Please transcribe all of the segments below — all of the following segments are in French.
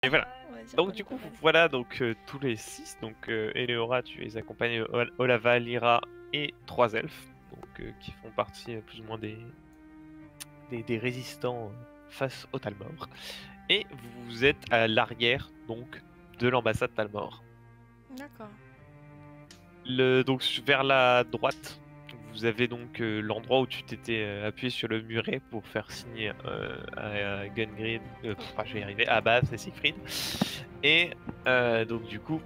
Et voilà. On va dire Donc qu'on du est coup, pas mal. voilà donc tous les 6. Donc Eleora, tu les accompagnes, Olava, Lyra et 3 elfes, donc qui font partie plus ou moins des résistants face au Talmor. Et vous êtes à l'arrière donc de l'ambassade Talmor. D'accord. Donc vers la droite, vous avez donc l'endroit où tu t'étais appuyé sur le muret pour faire signer à Gungrid, je vais y arriver, à Baz et Siegfried. Et donc du coup,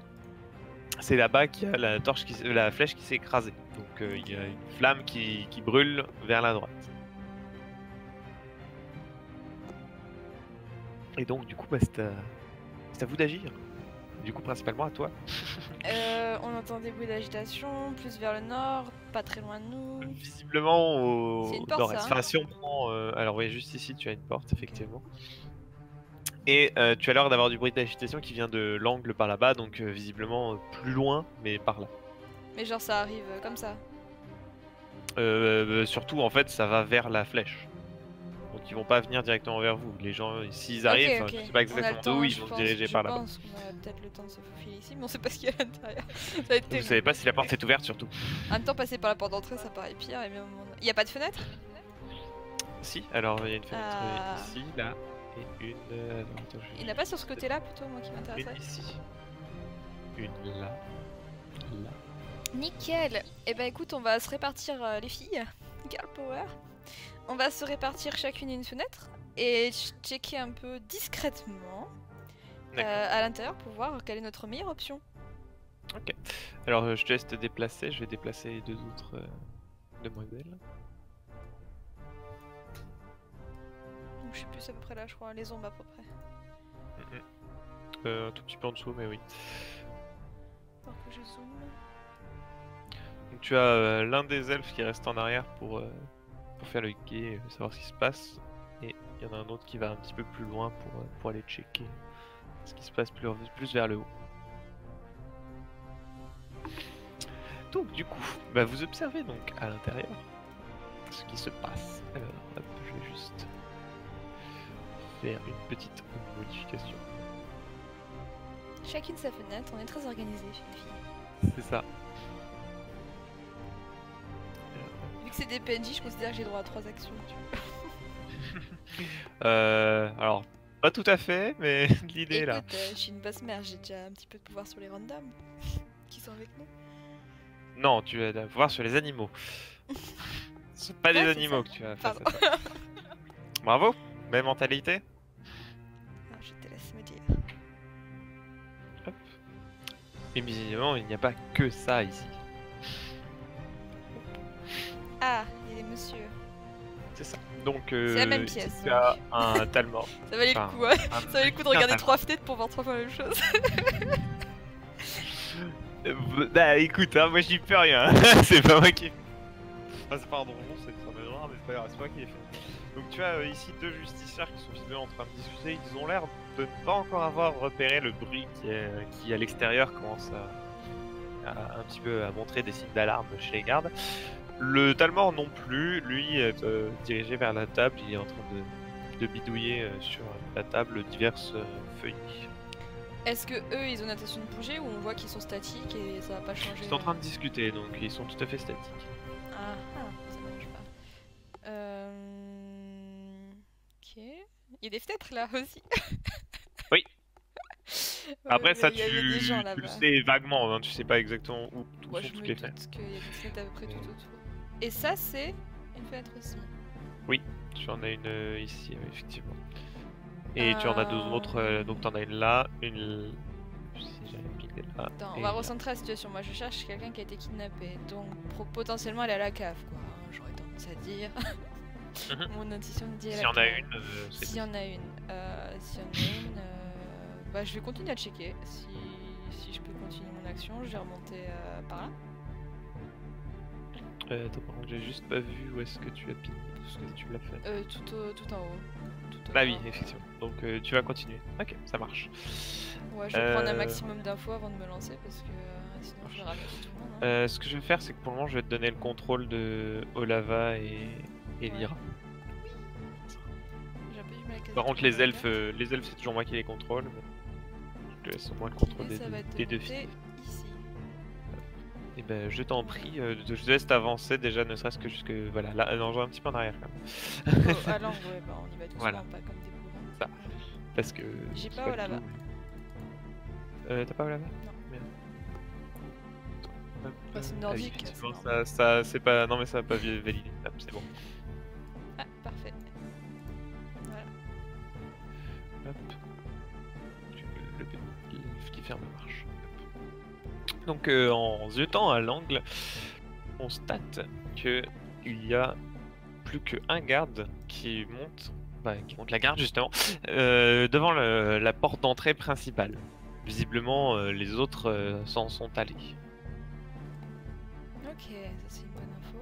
c'est là-bas qu'il y a la flèche qui s'est écrasée. Donc il y a une flamme qui brûle vers la droite. Et donc du coup, bah, c'est à vous d'agir. Du coup, principalement à toi. On entend des bruits d'agitation, plus vers le nord, pas très loin de nous. Visiblement C'est une au porte, nord-est. ça, hein. Enfin, si on prend... alors oui, juste ici, tu as une porte, effectivement. Et tu as l'air d'avoir du bruit d'agitation qui vient de l'angle par là-bas, donc visiblement plus loin, mais par là. Mais genre, ça arrive comme ça. Surtout, en fait, ça va vers la flèche. Donc ils vont pas venir directement vers vous. Les gens, s'ils Ok, arrivent, ok. je sais pas On a exactement le d'où, temps, ils vont se diriger je par là-bas. pense qu'on a peut-être le temps de se faufiler ici, mais on sait pas ce qu'il y a à l'intérieur. Ça va être Vous terrible. savez pas si la porte est ouverte, surtout. En même temps, passer par la porte d'entrée, ça paraît pire. Et même... Il y a pas de fenêtre? Si, alors il y a une fenêtre Ah. ici, là, et une... attends, Il n'y en a pas sur ce côté-là, plutôt, moi qui m'intéresserait. Une ici. Une là. Là. Nickel. Eh ben écoute, on va se répartir les filles. Girl power. On va se répartir chacune une fenêtre et checker un peu discrètement à l'intérieur pour voir quelle est notre meilleure option. Ok. Alors je te laisse te déplacer, je vais déplacer les deux autres demoiselles. Donc, je sais plus à peu près là, je crois, les ombres à peu près. Un tout petit peu en dessous, mais oui. Alors que je zoome. Donc tu as l'un des elfes qui reste en arrière pour faire le guet, savoir ce qui se passe. Et il y en a un autre qui va un petit peu plus loin pour aller checker ce qui se passe plus vers le haut. Donc du coup, bah, vous observez donc à l'intérieur ce qui se passe. Alors hop, je vais juste faire une petite modification. Chacune sa fenêtre, on est très organisé chez les filles. C'est ça. Vu que c'est des PNJ, je considère que j'ai droit à 3 actions. Alors, pas tout à fait, mais l'idée là. Écoute, je suis une boss mère, j'ai déjà un petit peu de pouvoir sur les randoms qui sont avec nous. Non, tu vas voir sur les animaux. Ce sont pas des animaux que tu vas faire. Bravo, belle mentalité. Alors, je te laisse me dire. Hop. Et visiblement, il n'y a pas que ça ici. Ah, il y a des messieurs. C'est ça. Donc, c'est la même pièce. Tu as un Talmor. Ça valait le coup, hein. Ça valait le coup de regarder 3 fenêtres pour voir 3 fois la même chose. Bah écoute, hein, moi j'y peux rien. C'est pas moi qui. Enfin, c'est pas un donjon, c'est un noir, mais c'est pas grave, c'est pas moi qui l'ai fait. Donc tu as ici deux justicières qui sont visiblement en train de discuter. Ils ont l'air de ne pas encore avoir repéré le bruit qui à l'extérieur commence à un petit peu à montrer des signes d'alarme chez les gardes. Le Talmor non plus, lui est dirigé vers la table, il est en train de bidouiller sur la table diverses feuilles. Est-ce que eux ils ont l'intention de bouger ou on voit qu'ils sont statiques et ça va pas changer? Ils sont en train de discuter donc ils sont tout à fait statiques. Ah, ça marche pas. Ok. Il y a des fenêtres là aussi. Oui. Ouais, Après ça il y a des gens tu le là-bas. sais vaguement, hein, tu sais pas exactement où Moi sont je toutes me les doute fenêtres. qu'il y a des fenêtres à peu près tout autour. Et ça c'est une fenêtre aussi. Oui, tu en as une ici effectivement. Et tu en as deux autres, donc tu en as une là, une... Si j'avais pilé là. Attends, on va recentrer la situation. Moi je cherche quelqu'un qui a été kidnappé. Donc potentiellement elle est à la cave quoi. J'aurais tendance à dire. Mon intuition me dit S'il y en a une, s'il y en a une. S'il y en a une, bah, je vais continuer à checker. Si je peux continuer mon action, je vais remonter par là. Attends, par contre, j'ai juste pas vu où est-ce que tu as pilé, parce que tu l'as fait. Tout en haut. Bah oui, effectivement. Donc tu vas continuer. Ok, ça marche. Ouais, je vais prendre un maximum d'infos avant de me lancer parce que sinon je vais ramener tout le monde. Hein. Ce que je vais faire, c'est que pour le moment, je vais te donner le contrôle de Olava et Lyra. J'ai un peu du mal à caser. Par contre, les elfes c'est toujours moi qui les contrôle. Mais... te laisse au moins le contrôle Et ça va être des deux monté filles. ici. Et ben je t'en prie, je te laisse t'avancer déjà, ne serait-ce que jusque. Voilà, là, non, un petit peu en arrière quand même. Oh, à l'angle, ouais, bah on y va doucement, Voilà. pas comme des bourrins. Ça. Parce que. J'ai c'est pas au le lava. tout, mais- T'as pas au lava? Non. Merde. Hop, Bah, c'est ah oui, nordique, effectivement, c'est normal. ça c'est pas. Non, mais ça va pas valider. Hop, c'est bon. Ah, parfait. Voilà. Hop. Le qui ferme marche. Hop. Donc en ziotant à l'angle, on constate que il y a plus qu'un garde qui monte la garde justement, devant la porte d'entrée principale. Visiblement, les autres s'en sont allés. Ok, ça c'est une bonne info.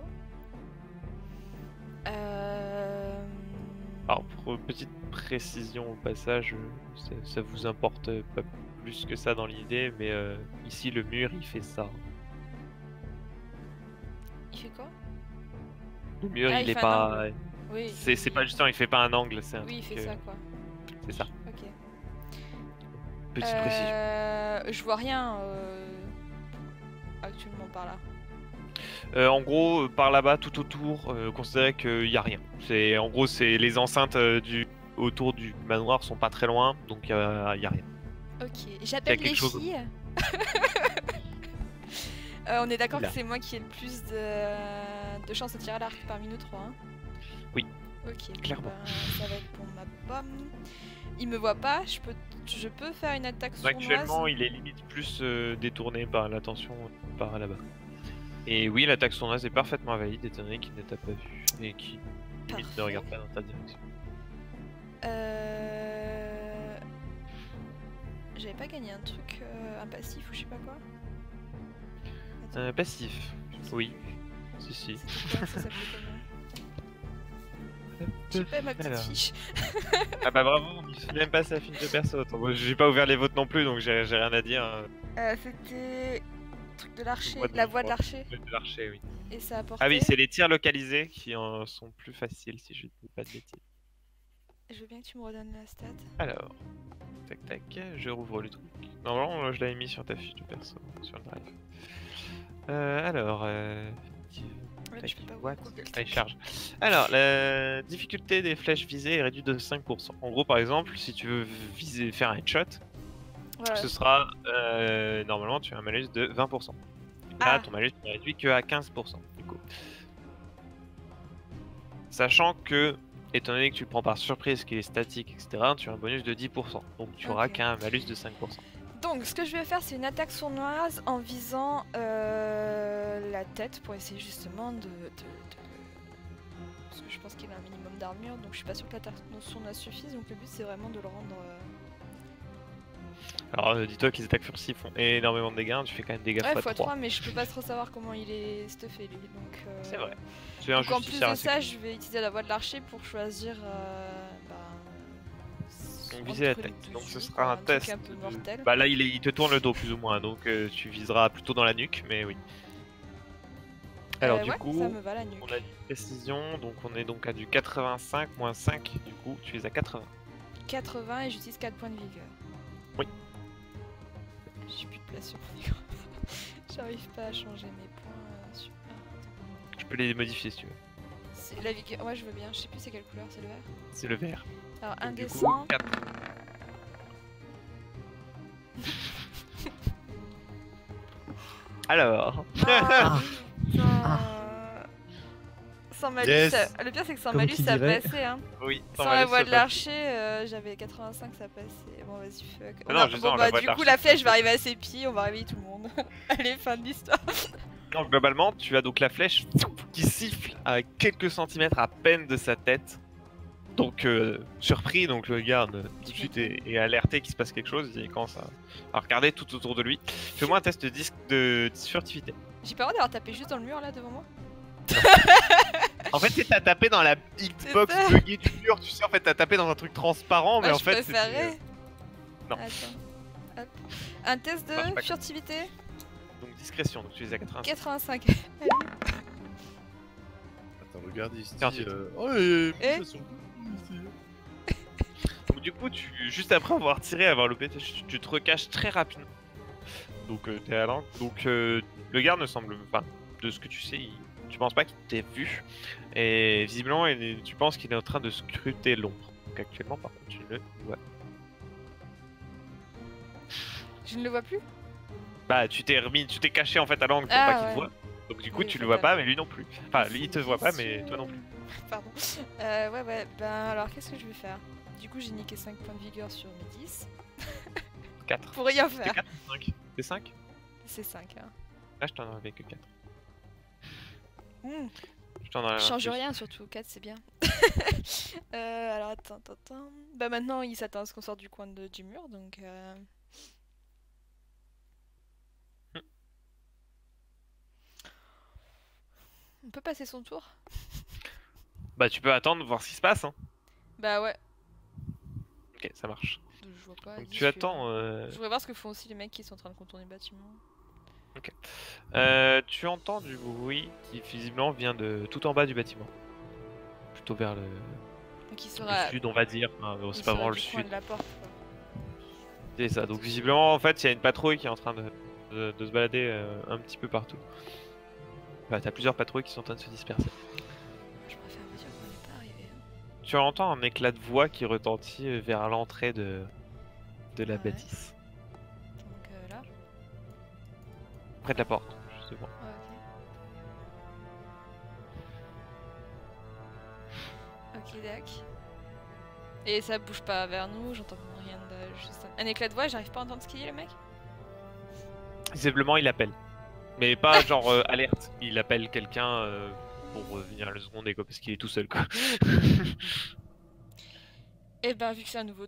Alors, pour petite précision au passage, ça vous importe pas plus que ça dans l'idée, mais ici le mur il fait ça. Il fait quoi? Le mur Ah, il il est fait un pas. angle. Oui. C'est pas justement, il fait pas un angle, c'est un Oui, il truc, fait ça quoi. c'est ça. Ok. Petite précision. Je vois rien actuellement par là. En gros, par là-bas, tout autour, considérez qu'il y a rien. En gros, c'est les enceintes autour du manoir sont pas très loin, donc il y a rien. Ok, j'appelle les quelque chose- filles. On est d'accord Oula. que c'est moi qui ai le plus de chances de tirer à l'arc parmi nous trois. Hein. Oui. Ok, bon, Clairement. ben, ça va être pour ma pomme. Il me voit pas, je peux faire une attaque sournoise. Actuellement, il est limite plus détourné par l'attention par là-bas. Et oui, l'attaque sournoise est parfaitement valide, étant donné qu'il ne t'a pas vu et qui limite Parfait. ne regarde pas dans ta direction. J'avais pas gagné un truc, un passif ou je sais pas quoi. Passif. Je sais Oui. plus. Si. C'était quoi, ça s'appelait comment? J'ai pas ma petite Alors. fiche. Ah bah bravo, on fait même pas sa fiche de perso. Attends, moi, j'ai pas ouvert les vôtres non plus, donc j'ai rien à dire. C'était truc de l'archer, Voix de- la voix de l'archer. De l'archer, oui. Et ça apportait. Ah oui, c'est les tirs localisés qui en sont plus faciles si je ne dis pas de bêtises. Je veux bien que tu me redonnes la stat. Alors, tac, je rouvre le truc. Normalement, je l'avais mis sur ta fiche de perso, sur le drive. Ouais, tac, tu peux pas what couper le Allez, truc. charge. Alors, la difficulté des flèches visées est réduite de 5%. En gros, par exemple, si tu veux faire un headshot, Ouais. ce sera normalement tu as un malus de 20%. Là, Ah. ton malus n'est réduit que à 15% du coup. Sachant que, étant donné que tu le prends par surprise, qu'il est statique, etc., tu as un bonus de 10%. Donc tu auras Ok. qu'un malus de 5%. Donc, ce que je vais faire, c'est une attaque sournoise en visant la tête pour essayer justement de... Parce que je pense qu'il a un minimum d'armure, donc je suis pas sûre que l'attaque sournoise suffise. Donc le but, c'est vraiment de le rendre... Alors dis-toi que les attaques furtives font énormément de dégâts, tu fais quand même des dégâts Ouais, x3. x3, mais je peux pas trop savoir comment il est stuffé lui. Donc, C'est vrai. Tu es un donc en plus justicier de assez ça, cool. je vais utiliser la voie de l'archer pour choisir... Donc viser la entre les tête. deux Donc ce yeux, sera quoi, un truc test. un peu mortel. Bah là il te tourne le dos plus ou moins, donc tu viseras plutôt dans la nuque, mais oui. Alors du ouais, coup, ça me va la nuque. on a une précision, donc on est donc à du 85 moins 5, du coup tu es à 80. 80 et j'utilise 4 points de vigueur. Oui. J'ai plus de place sur mon écran. J'arrive pas à changer mes points sur... Je peux les modifier si tu veux. C'est la vigueur, ouais je veux bien, je sais plus c'est quelle couleur, c'est le vert. C'est le vert. Alors un Donc, du des coup, 100, 4. Alors, Ah, putain. Sans malus, Yes. le pire c'est que sans Comme malus qui ça dirait. passait hein. oui, Sans la voie de l'archer, j'avais 85 ça passait. Bon vas-y fuck. Ah non, justement, la voie Du de coup l'archer, la flèche ça va arriver à ses pieds, on va réveiller tout le monde. Allez, fin de l'histoire. Non, globalement, tu as donc la flèche qui siffle à quelques centimètres à peine de sa tête. Donc, surpris, donc le garde tout de suite est alerté qu'il se passe quelque chose. Il commence à regarder tout autour de lui. Fais-moi un test de furtivité. J'ai pas le droit d'avoir tapé juste dans le mur là devant moi. En fait, t'as tapé dans la hitbox ça. buggée du mur. Tu sais, en fait, t'as tapé dans un truc transparent, mais Ah, en je fait. préférerais. non. Attends. Hop. Un test Ça marche de pas. furtivité Donc, discrétion, donc tu les as 80. 85. Attends, regarde ici. Tiens, tiens. Oh, et... Eh ici. Donc, du coup, juste après avoir tiré, avoir loupé, tu te recaches très rapidement. Donc t'es à l'angle. Donc le garde ne semble, enfin, de ce que tu sais, tu penses pas qu'il t'ait vu. Et visiblement, tu penses qu'il est en train de scruter l'ombre. Donc actuellement, par contre, tu le vois. Je ne le vois plus. Bah, tu t'es caché en fait à l'angle pour Ah, pas qu'il ouais. te voit. Donc du coup, Oui, tu le vois fatal. pas, mais lui non plus. Enfin, lui il te voit pas, mais toi non plus. Pardon. Ouais, ben alors qu'est-ce que je vais faire? Du coup, j'ai niqué 5 points de vigueur sur mes 10. 4. Pour rien C'était faire. 4 ou 5? C'est 5? C'est 5. Hein. Là, je t'en avais que 4. Je t'en Je avais change plus. rien, surtout 4 c'est bien. Alors attends. Bah maintenant il s'attend à ce qu'on sorte du coin du mur donc. On peut passer son tour? Bah, tu peux attendre, voir ce qui se passe. Hein. Bah ouais. Ok, ça marche. Je vois pas. Donc dis, tu attends. Je voudrais voir ce que font aussi les mecs qui sont en train de contourner le bâtiment. Ok. Tu entends du bruit qui visiblement vient de tout en bas du bâtiment. Plutôt vers le, Donc il sera. le sud, on va dire. Enfin, Il c'est pas sera vraiment le du coin sud. de la porte, quoi. C'est ça. Donc visiblement, en fait, il y a une patrouille qui est en train de se balader un petit peu partout. Bah, t'as plusieurs patrouilles qui sont en train de se disperser. Je préfère vous dire qu'on n'est pas arrivé. Hein. Tu entends un éclat de voix qui retentit vers l'entrée de la Ouais. bâtisse. Donc là. Près de la porte, justement. Ouais, ok. Ok, dac. Et ça bouge pas vers nous, j'entends rien de. Juste un éclat de voix, j'arrive pas à entendre ce qu'il dit le mec. Visiblement, il appelle. Mais pas genre alerte. Il appelle quelqu'un pour venir à le seconder, quoi, parce qu'il est tout seul, quoi. Et ben vu que c'est un nouveau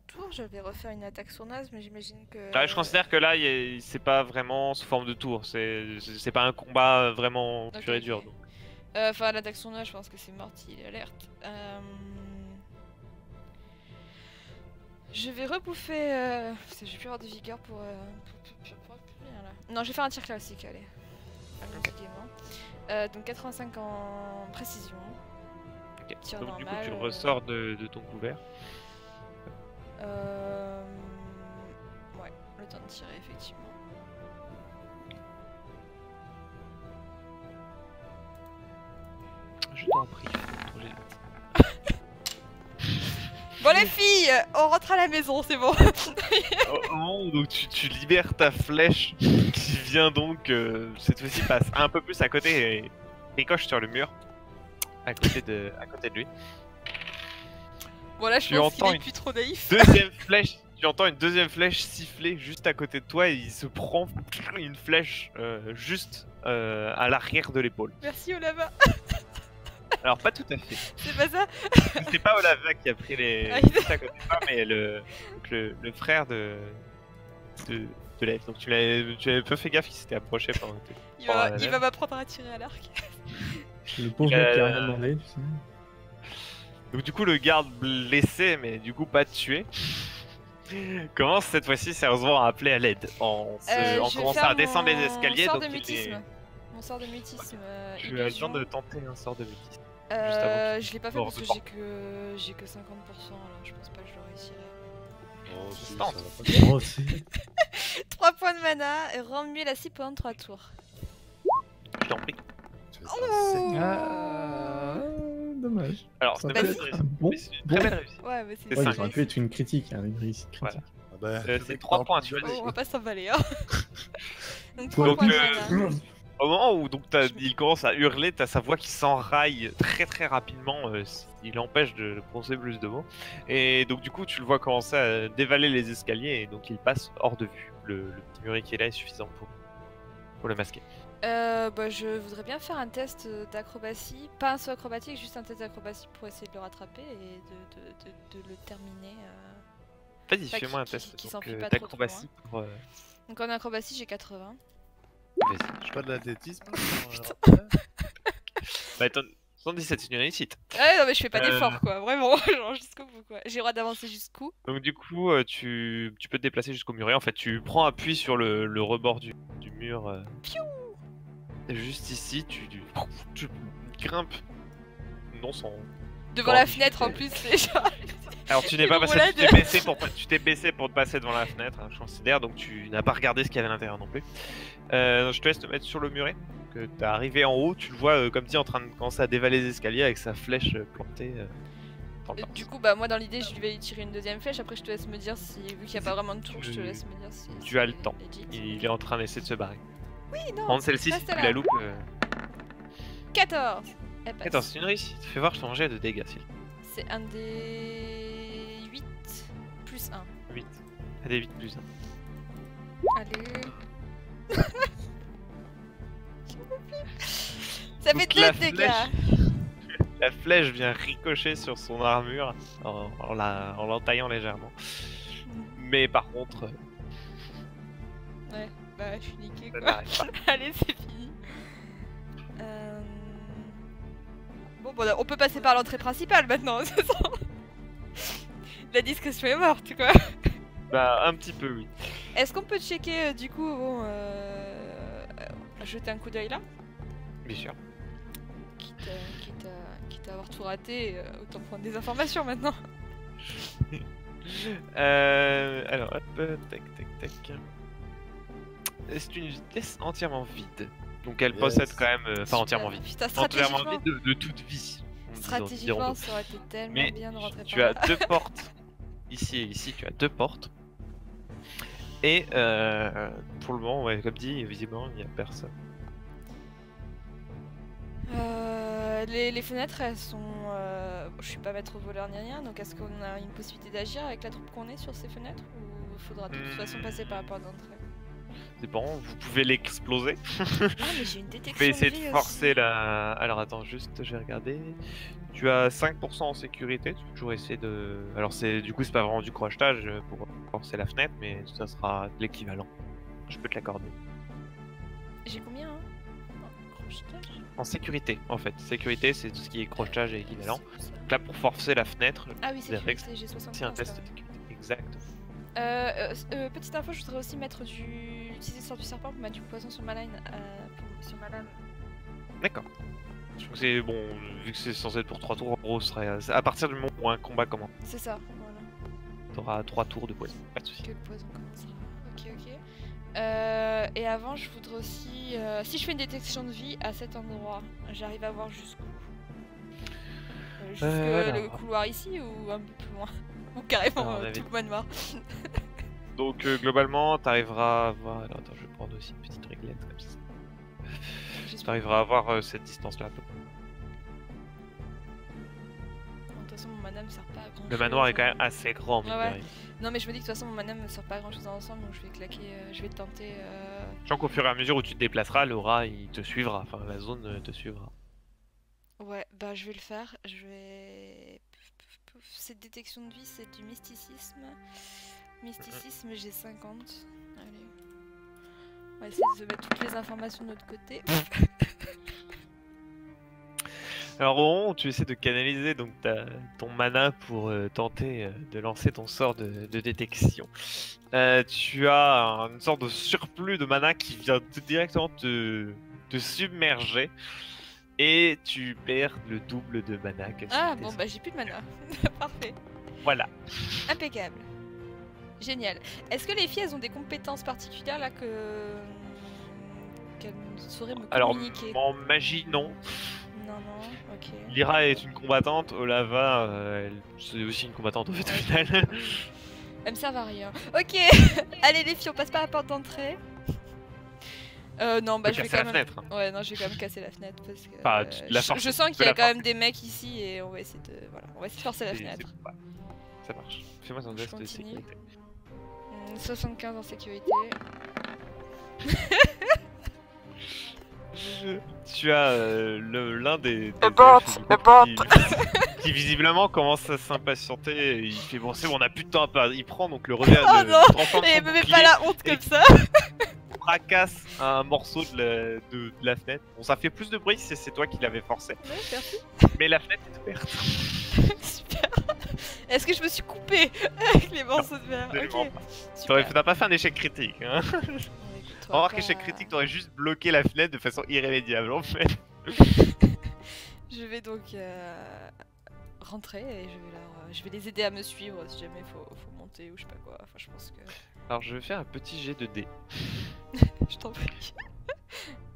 tour, je vais refaire une attaque sournoise, mais j'imagine que. Je considère que là, c'est pas vraiment sous forme de tour. C'est pas un combat vraiment pur et dur. Ok. Donc. Enfin, l'attaque sournoise, je pense que c'est mortel, alerte. Je vais rebouffer. Parce que j'ai plus avoir de vigueur pour rien là. Non, je vais faire un tir classique, allez. Allons-y gaiement. Donc 85 en précision. Ok. Tir Donc normal, du coup, tu ressors de ton couvert. Ouais, le temps de tirer, effectivement. Je t'en prie. Trop génial. Bon les filles, on rentre à la maison, c'est bon. Au moment où donc, tu libères ta flèche qui vient donc cette fois-ci passe un peu plus à côté et ricoche sur le mur à côté de lui. Bon là je Tu pense qu'il entends est plus trop naïf. Deuxième flèche, tu entends une deuxième flèche siffler juste à côté de toi et il se prend une flèche juste à l'arrière de l'épaule. Merci Olava. Alors pas tout à fait. C'est pas ça? C'est pas Olava qui a pris les Ah, juste à côté de toi, mais le frère de l'elfe. Donc tu avais peu fait gaffe, il s'était approché pendant que Il va m'apprendre à tirer à l'arc. Le pauvre mec qui a rien demandé, tu sais. Donc du coup le garde blessé, mais du coup pas tué, commence cette fois-ci sérieusement à appeler à l'aide en commençant à descendre les escaliers. Sort Donc de mutisme. Mon sort de mutisme. tu as le temps de tenter un sort de mutisme. Je l'ai pas fait Bon, parce que j'ai que 50%, alors je pense pas que je le réussirai. Oh, si, Tente. ça va pas. Oh, si. 3 points de mana et rendre mieux la scie pendant 3 tours. Je t'en prie. Ah, dommage. Alors Ça c'est peut pas être une un réussite, bon- mais c'est une très belle réussite. Ouais, mais c'est C'est Ouais, cinq. ça aurait pu être une critique, hein, une réussite critique. Bah, C'est 3 points, tu vois. Oh, on va pas s'emballer, hein. Donc Ouais, 3 points de donc, mana. Au moment où donc il commence à hurler, t'as sa voix qui s'enraille très rapidement, il empêche de prononcer plus de mots. Et donc du coup tu le vois commencer à dévaler les escaliers et donc il passe hors de vue. Le petit muret qui est là est suffisant pour le masquer. Bah, je voudrais bien faire un test d'acrobatie. Pas un saut acrobatique, juste un test d'acrobatie pour essayer de le rattraper et de le terminer. Vas-y, Enfin, fais-moi un qui test s'enfuit pas trop d'acrobatie pour... Donc en acrobatie, j'ai 80. Vas-y. Je pas de l'athlétisme. Bah attends, 117 c'est une réussite. Ah non, mais je fais pas Euh. d'effort, quoi. Vraiment, genre jusqu'au bout, quoi. J'ai le droit d'avancer jusqu'où? Donc du coup tu peux te déplacer jusqu'au muret. En fait tu prends appui sur le rebord du mur. Juste ici, tu grimpes. Non sans... Devant la fenêtre en plus, c'est genre. Alors tu n'es Une pas passé, roulade. tu t'es baissé pour te passer devant la fenêtre, hein, je considère, donc tu n'as pas regardé ce qu'il y avait à l'intérieur non plus. Je te laisse te mettre sur le muret. Que t'es arrivé en haut, tu le vois comme dit en train de commencer à dévaler les escaliers avec sa flèche plantée dans le Du coup, bah moi dans l'idée, je vais lui tirer une deuxième flèche. Après, je te laisse me dire si, vu qu'il n'y a pas vraiment de tour, je te laisse me dire si. Tu as le c'est temps. legit. Il est en train d'essayer de se barrer. Oui, non. Prendre celle-ci si reste tu là. la loupes. 14. Elle passe. Attends, c'est une réussite. Fais voir ton jet de dégâts, s'il C'est un des 8 plus 1. 8. Ah, des 8 plus 1. Allez. Ça fait Donc, 2 la dégâts. La flèche vient ricocher sur son armure en l'entaillant légèrement. Mais par contre, Ouais, bah je suis niqué ça quoi. n'arrive pas. Allez, c'est fini. Bon, on peut passer par l'entrée principale maintenant. c'est ça. La discussion est morte quoi. Bah, un petit peu, oui. Est-ce qu'on peut checker du coup, bon, jeter un coup d'œil là, Bien sûr. quitte à avoir tout raté, autant prendre des informations maintenant. Alors, hop, tac, tac, tac. C'est une vitesse entièrement vide. Donc elle Yes. possède quand même, enfin Super. entièrement vide. Putain, Entièrement stratégiquement, vide de toute vie. stratégiquement ça aurait été tellement Mais bien de rentrer tu par as là. 2 portes. Ici et ici, tu as 2 portes. Et pour le moment, ouais, comme dit, visiblement, il n'y a personne. Les fenêtres, elles sont. Je suis pas maître voleur ni rien, donc est-ce qu'on a une possibilité d'agir avec la troupe qu'on est sur ces fenêtres ou il faudra de toute façon passer par la porte d'entrée? C'est bon, vous pouvez l'exploser. Ah, mais j'ai une Vous détection pouvez essayer de vie forcer aussi. la. Alors attends, juste, j'ai regardé. Tu as 5% en sécurité, tu peux toujours essayer de. Alors du coup, c'est pas vraiment du crochetage pour forcer la fenêtre, mais ça sera l'équivalent. Je peux te l'accorder. J'ai combien hein en crochetage? En sécurité, en fait. Sécurité, c'est tout ce qui est crochetage et équivalent. C'est où ça? Donc là, pour forcer la fenêtre, Ah oui, les règles, sécurité, j'ai 75. c'est un test quand de même. sécurité. Exact. Petite info, je voudrais aussi mettre utiliser le sort du serpent pour mettre du poison sur ma line, sur ma lame. D'accord. Je trouve que c'est bon, vu que c'est censé être pour 3 tours, en gros, ce serait à partir du moment où un combat commence. C'est ça, voilà. T'auras 3 tours de poison, pas de soucis. Que le poison commencera. Ok, ok. Et avant, je voudrais aussi. Si je fais une détection de vie à cet endroit, j'arrive à voir jusqu'où? Jusque le alors. couloir ici ou un peu plus loin? Ou carrément Alors, on avait tout le manoir? Donc globalement, t'arriveras à voir. Alors attends, je vais prendre aussi une petite réglette comme ça. T'arriveras à voir cette distance-là. Bon, de toute façon, mon mana me sert pas à grand chose. Le manoir est quand même assez grand, mine Ouais, de ouais. rien. Non, mais je me dis que de toute façon, mon mana me sert pas à grand chose dans l'ensemble, donc je vais claquer. Je vais tenter. Sachant qu'au fur et à mesure où tu te déplaceras, l'aura il te suivra. Enfin, la zone te suivra. Ouais, bah je vais le faire. Je vais. Cette détection de vie, c'est du mysticisme. Mysticisme, j'ai 50. Allez. On va essayer de se mettre toutes les informations de notre côté. Alors au moment où tu essaies de canaliser donc ton mana pour tenter de lancer ton sort de détection, tu as une sorte de surplus de mana qui vient directement te submerger et tu perds le double de mana que Ah c'était bon, censé bah j'ai plus de mana. Parfait. Voilà. Impeccable. Génial. Est-ce que les filles, elles ont des compétences particulières là qu'elles sauraient me Alors communiquer? en magie non. Non, non, ok. Lyra est une combattante, Olava c'est aussi une combattante au fait au final. Elles me servent à rien. Ok. Allez les filles, on passe par la porte d'entrée. Non, bah Tu je peux vais casser quand la même. fenêtre. Ouais, non, je vais quand même casser la fenêtre parce que. Enfin, tu la forces, je sens tu qu'il peux y a la quand même forcer. des mecs ici et on va essayer de. Voilà, on va essayer de forcer la fenêtre. Ouais, ça marche. Fais-moi ton Je test de continue. sécurité. 75 en sécurité. Tu as l'un des bot, elfes, le bot. qui visiblement commence à s'impatienter. Et il fait bon, c'est bon, on a plus de temps à perdre. Il prend donc le revers Oh de non, transforme Et son me mets bouclier, pas la honte et- comme ça. fracasse un morceau de la fenêtre. Bon, ça fait plus de bruit si c'est toi qui l'avais forcé, Ouais, merci. mais la fenêtre est ouverte. Super. Est-ce que je me suis coupée avec les morceaux de verre? Absolument Ok. pas. Super. T'as pas fait un échec critique. Hein. Bon, écoute, on va Remarque pas- échec critique, t'aurais juste bloqué la fenêtre de façon irrémédiable en fait. Je vais donc rentrer et je vais les aider à me suivre si jamais faut monter ou je sais pas quoi. Enfin, je pense que. Alors je vais faire un petit jet de dés. Je t'en prie.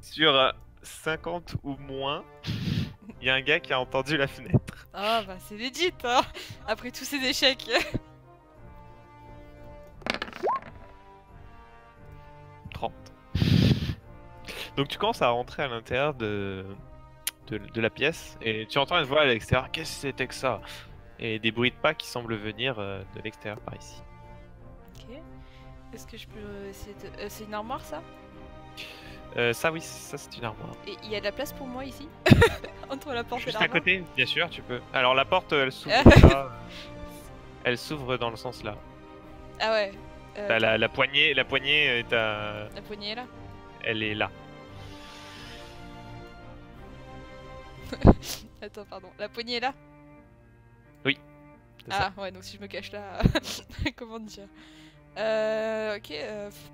Sur 50 ou moins, il y a un gars qui a entendu la fenêtre. Ah bah c'est legit hein. Après tous ces échecs. 30. Donc tu commences à rentrer à l'intérieur de la pièce et tu entends une voix à l'extérieur. Qu'est-ce que c'était que ça? Et des bruits de pas qui semblent venir de l'extérieur par ici. Ok. Est-ce que je peux essayer de... c'est une armoire ça? Ça oui, ça c'est une armoire. Et il y a de la place pour moi ici? Entre la porte et Juste à l'armoire? côté, bien sûr, tu peux. Alors la porte, elle s'ouvre là. Elle s'ouvre dans le sens là. Ah ouais. T'as la poignée est à... La poignée est là? Elle est là. Attends, pardon. La poignée est là? Oui. Ah ouais, donc si je me cache là... Comment dire? Ok,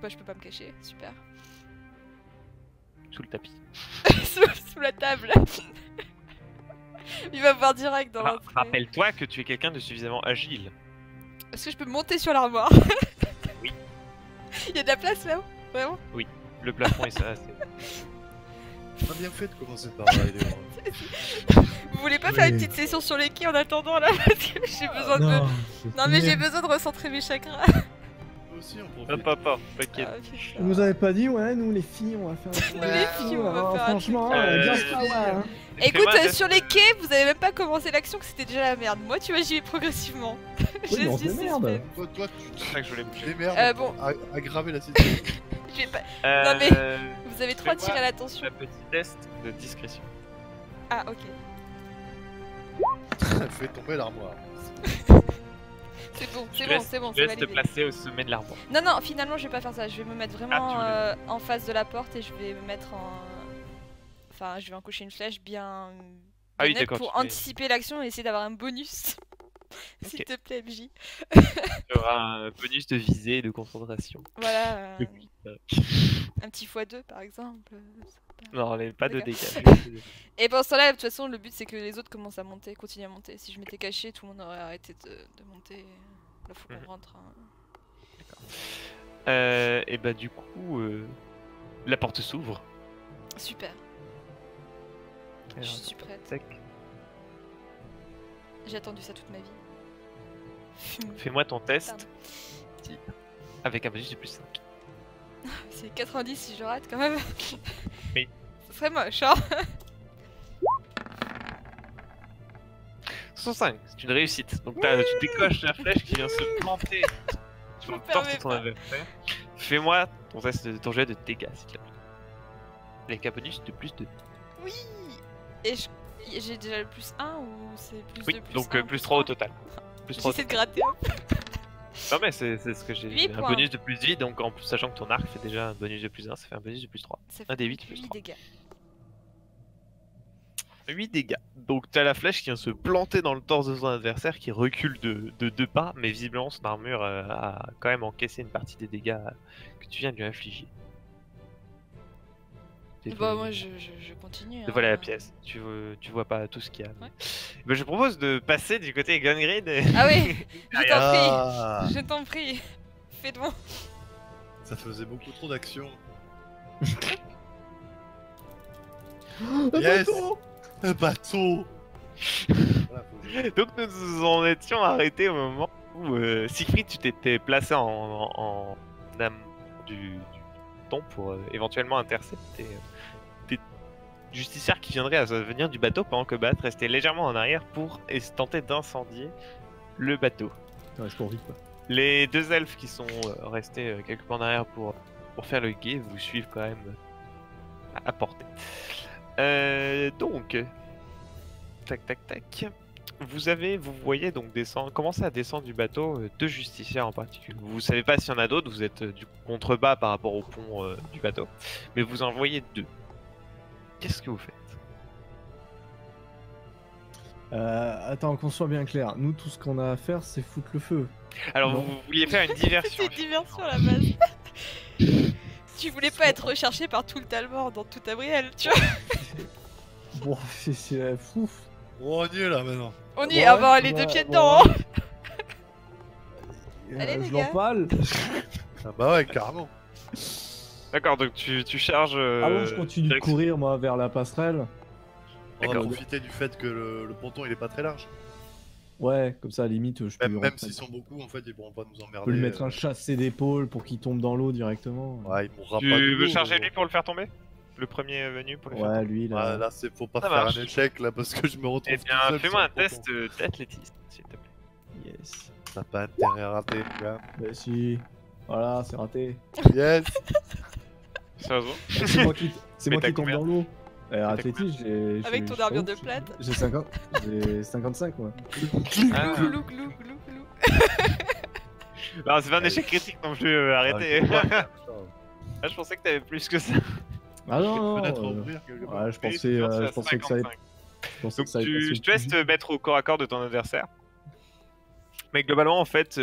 bah je peux pas me cacher, super. Sous le tapis. sous la table. Il va voir direct dans l'entrée. Rappelle-toi que tu es quelqu'un de suffisamment agile. Est-ce que je peux monter sur l'armoire? Oui. Il y a de la place là-haut? Vraiment? Le plafond est ça. Pas bien fait de commencer par là, il est... Vous voulez pas faire une petite session sur les quais en attendant là? Parce que j'ai besoin de... Non mais j'ai besoin de recentrer mes chakras. Nous aussi, on Hop, profite. hop, hop, t'inquiète. Ah, putain. Vous avez pas dit, ouais, nous les filles, on va faire un Nous, les filles, on va faire un franchement, truc. bien ça, ouais. Hein. Écoute, Fais-moi un sur les quais, vous avez même pas commencé l'action que c'était déjà la merde. Moi, tu vois, j'y vais progressivement. Oui, mais on se démerde. Toi, C'est ça que je voulais me tu tuer. démerdes bon. pour aggraver la situation. Je vais pas... Euh, Non, mais vous avez trop fais-moi attiré l'attention. Un petit test de discrétion. Ah, ok. Fais tomber l'armoire. C'est bon, Je c'est te bon, laisse- c'est bon, Je c'est laisse te validé. placer au sommet de l'armoire. Non, non, finalement, je vais pas faire ça. Je vais me mettre vraiment Ah, en face de la porte et je vais me mettre en... Enfin, je vais encocher une flèche bien... Ah oui, nette d'accord, pour tu fais- anticiper l'action et essayer d'avoir un bonus. S'il Ok. te plaît, MJ. Tu auras un bonus de visée et de concentration. Voilà. Depuis- Un petit x2 par exemple. Non, pas de D'accord. dégâts. Et pendant ce temps-là, de toute façon, le but c'est que les autres commencent à monter, continuent à monter. Si je m'étais caché, tout le monde aurait arrêté de monter. Là, faut qu'on Mhm. rentre. Hein. Et bah du coup, la porte s'ouvre. Super, je Alors, suis prête. tac. J'ai attendu ça toute ma vie. Fais-moi ton test. Avec un bonus de plus 5. C'est 90 si je rate quand même. Oui. Ce serait moche, hein. 65, c'est une réussite. Donc tu décoches la flèche qui vient se planter sur le me torse permets de ton pas. adversaire. Fais-moi ton test de ton jet de dégâts s'il te plaît. Avec un bonus de plus 2. Oui. Et j'ai déjà le plus 1 ou c'est plus Oui, 2 plus donc 1, plus 3 au total. Plus 3 au J'essaie de total. gratter un peu. Non mais c'est ce que j'ai. 8 Un points. bonus de plus 8, donc en plus sachant que ton arc fait déjà un bonus de plus 1, ça fait un bonus de plus 3. Ça Un fait des 8 plus 8 3. dégâts. 8 dégâts. Donc t'as la flèche qui vient se planter dans le torse de son adversaire qui recule de 2 pas, mais visiblement son armure a quand même encaissé une partie des dégâts que tu viens de lui infliger. Bah moi je continue. De voilà la pièce, tu vois pas tout ce qu'il y a. Ouais. Bah, je propose de passer du côté Gungrid. Ah oui, je t'en prie. Ah, Je t'en prie. Fais de bon. ça faisait beaucoup trop d'actions. Un Yes. bateau. Un bateau. Voilà, faut- Donc nous en étions arrêtés au moment où Siegfried, tu t'étais placé en âme du ton pour éventuellement intercepter des justicières qui viendraient à venir du bateau pendant que Bat restait légèrement en arrière pour tenter d'incendier le bateau. Ça reste pour vite, quoi. Les deux elfes qui sont restés quelque part en arrière pour faire le guet vous suivent quand même à portée. Donc, tac tac tac. Vous voyez donc commencer à descendre du bateau deux justicières en particulier. Vous savez pas s'il y en a d'autres, vous êtes du contrebas par rapport au pont du bateau, mais vous en voyez deux. Qu'est-ce que vous faites? Attends, qu'on soit bien clair. Nous, tout ce qu'on a à faire, c'est foutre le feu. Alors Non. vous vouliez faire une diversion. C'était une diversion à la base. Tu voulais pas être recherché par tout le Talmor dans tout Abriel, tu vois. Bon, c'est fou. Oh, on y est là maintenant. On y est, ah bah les deux pieds dedans hein. Allez, les je gars. l'empale. Ah bah ouais, carrément. D'accord, donc tu charges. Avant, je continue de direction- courir moi vers la passerelle. On va D'accord. profiter du fait que le ponton il est pas très large. Ouais, comme ça, à la limite, je peux, Même, lui même rentrer. s'ils sont beaucoup, en fait, ils pourront pas nous Je emmerder. peux lui mettre un chassé d'épaule pour qu'il tombe dans l'eau directement. Ouais, ils mourra pas. Tu de veux l'eau, charger mais lui pour le faire tomber? Le premier venu pour le faire Ouais, tomber? lui bon. là. Ouais, là, faut pas Ça faire marche. un échec là parce que je me retrouve. Eh tout bien, seul fais-moi un sur le test ponton. d'athlétisme, s'il te plaît. Yes. T'as pas intérêt à rater, mon gars. Bah si. Voilà, c'est raté. Yes. Sérieusement? C'est moi qui, c'est Mais moi t'as qui tombe combien? dans l'eau. t'as Athlétisme, j'ai. Avec ton armure de plate. J'ai 50. J'ai 55 moi. Ah. Glou, glou, glou, glou, glou. Non, c'est pas un échec critique non plus, arrêtez. Ah, je pensais que t'avais plus que ça. Ah non, non. Fenêtre à ouvrir quelque part. Ouais, je Oui, pensais, tu as je pensais que ça allait. 55. Je pensais Donc que ça allait passer je te laisse plus te vite. mettre au corps à corps de ton adversaire. Mais globalement, en fait,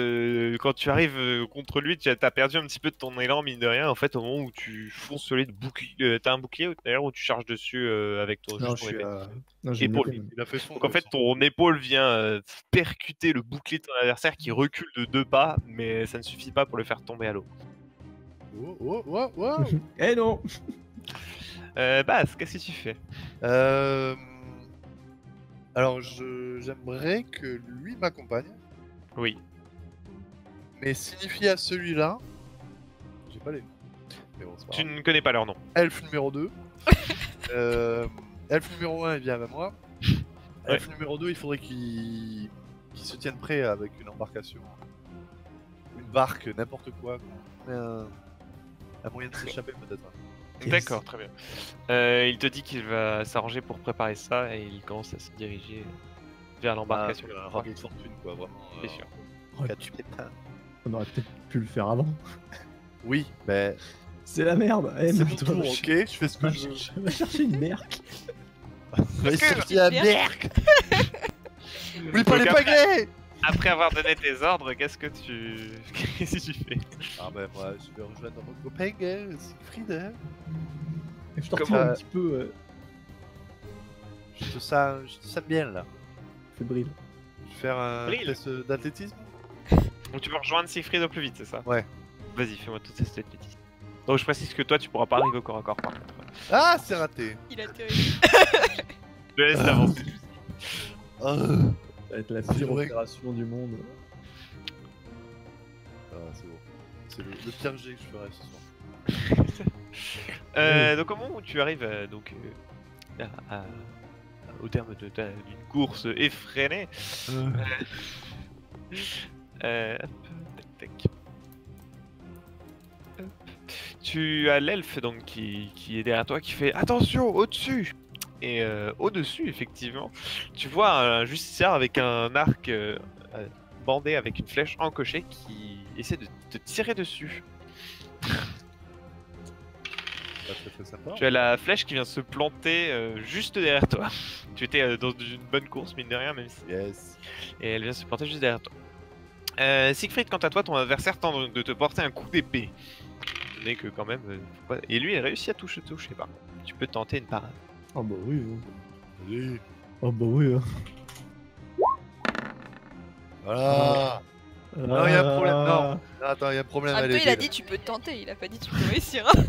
quand tu arrives contre lui, tu as perdu un petit peu de ton élan, mine de rien. En fait, au moment où tu fonces sur lui de bouclier, t'as un bouclier d'ailleurs où tu charges dessus avec ton, Non, juste je ton suis épée. Non, j'ai Épaule. noté, même. Il a fait fondre. Donc en fait, ton épaule vient percuter le bouclier de ton adversaire qui recule de 2 pas, mais ça ne suffit pas pour le faire tomber à l'eau. Oh, oh, oh, oh. Eh non. Bas, qu'est-ce que tu fais? Alors, j'aimerais que lui m'accompagne, Oui. mais signifie à celui-là. J'ai pas les noms. Mais bon, c'est pas Tu grave. ne connais pas leur nom. Elfe numéro 2. Elfe numéro 1, il vient avec moi. Elfe numéro 2, il faudrait qu'il se tienne prêt avec une embarcation. Une barque, n'importe quoi. Un moyen de s'échapper peut-être. Yes. D'accord, très bien. Il te dit qu'il va s'arranger pour préparer ça et il commence à se diriger vers l'embarcation. Un rabais de fortune, quoi, vraiment. C'est sûr. Qu'as tu pépin. On aurait peut-être pu le faire avant. Oui, mais C'est la merde. Eh, c'est mais mon toi, tour, va ok. Je fais ce que je veux. Va chercher une merc. Mais que- sorti à Merde. merc. Oublie pas les Donc après- pagaies. Après avoir donné tes ordres, qu'est-ce que tu fais? Ah ben moi, je vais rejoindre mon copain, Siegfried. Hein. Je te Comment- retrouve un petit peu Je te sens bien là. fébrile. Je vais faire un Brille. test d'athlétisme. Donc tu veux rejoindre Siegfried au plus vite, c'est ça? Ouais. Vas-y, fais-moi tout test d'athlétisme. Donc je précise que toi, tu pourras pas arriver au corps à corps par contre. Ah, c'est raté. Il a théorie. Je te laisse avancer. Ah, Ça va être la C'est pire vrai. opération du monde. c'est bon. C'est le pire jet que je ferai ce soir. Donc au moment où tu arrives au terme d'une course effrénée, hop, tac, tac. Hop. Tu as l'elfe donc qui est derrière toi qui fait attention au-dessus et au-dessus effectivement tu vois un justiciar avec un arc bandé avec une flèche encochée qui essaie de te tirer dessus. Pas très très sympa. Tu as la flèche qui vient se planter juste derrière toi. Tu étais dans une bonne course mine de rien même si Yes. et elle vient se porter juste derrière toi. Siegfried, quant à toi, ton adversaire tente de te porter un coup d'épée. Mais que quand même, faut pas- et lui, il réussit à toucher pas. Tu peux tenter une parade. Oh bah oui. Allez. Oh bah oui. Voilà. Non, y a un problème, non. Attends, il y a un problème En à même temps, il a l'aider. dit tu peux tenter, il a pas dit tu peux réussir. Hein.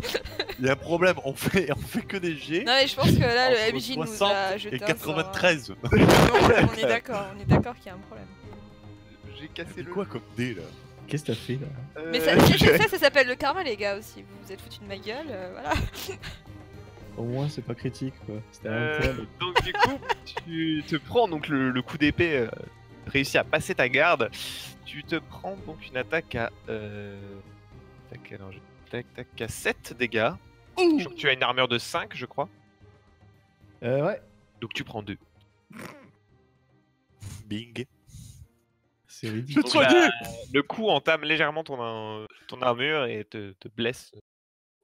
Il y a un problème, on fait que des jets. Non mais je pense que là entre le MJ nous 60 a jeté et un sort, hein. 93. On est d'accord qu'il y a un problème. J'ai cassé C'est le. quoi comme dé là? Qu'est-ce que t'as fait là? Mais ça s'appelle le karma les gars aussi. Vous vous êtes foutus de ma gueule, voilà. Au moins c'est pas critique quoi. C'était un Euh, poil. donc du coup, tu te prends donc le coup d'épée, réussis à passer ta garde. Tu te prends donc une attaque à tac, alors, tac, à 7 dégâts. Je crois que tu as une armure de 5, je crois. Ouais. Donc tu prends 2. Bing. C'est ridicule. Donc, le coup entame légèrement ton armure et te blesse.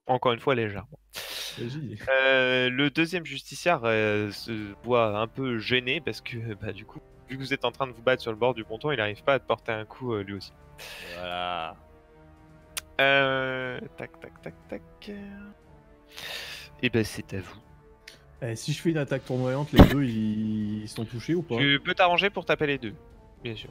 Encore une fois légèrement. Vas-y. Le deuxième justiciar se voit un peu gêné parce que bah, du coup, vu que vous êtes en train de vous battre sur le bord du ponton, il n'arrive pas à te porter un coup lui aussi. Voilà. Tac. Et ben c'est à vous. Si je fais une attaque tournoyante, les deux ils sont touchés ou pas? Tu peux t'arranger pour taper les deux, bien sûr.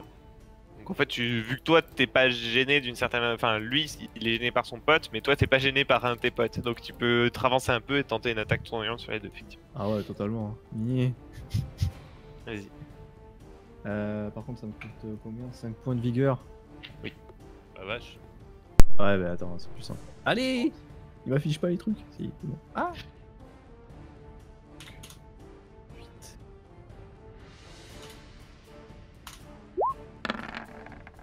Donc en fait, vu que toi t'es pas gêné d'une certaine... Enfin, lui il est gêné par son pote, mais toi t'es pas gêné par un de tes potes. Donc tu peux te avancer un peu et tenter une attaque tournoyante sur les deux, effectivement. Ah ouais, totalement. Niais. Vas-y. Par contre, ça me coûte combien? 5 points de vigueur. Bah vache. Ouais, bah attends, c'est plus simple. Allez! Il m'affiche pas les trucs? Si, c'est bon. Ah! 8.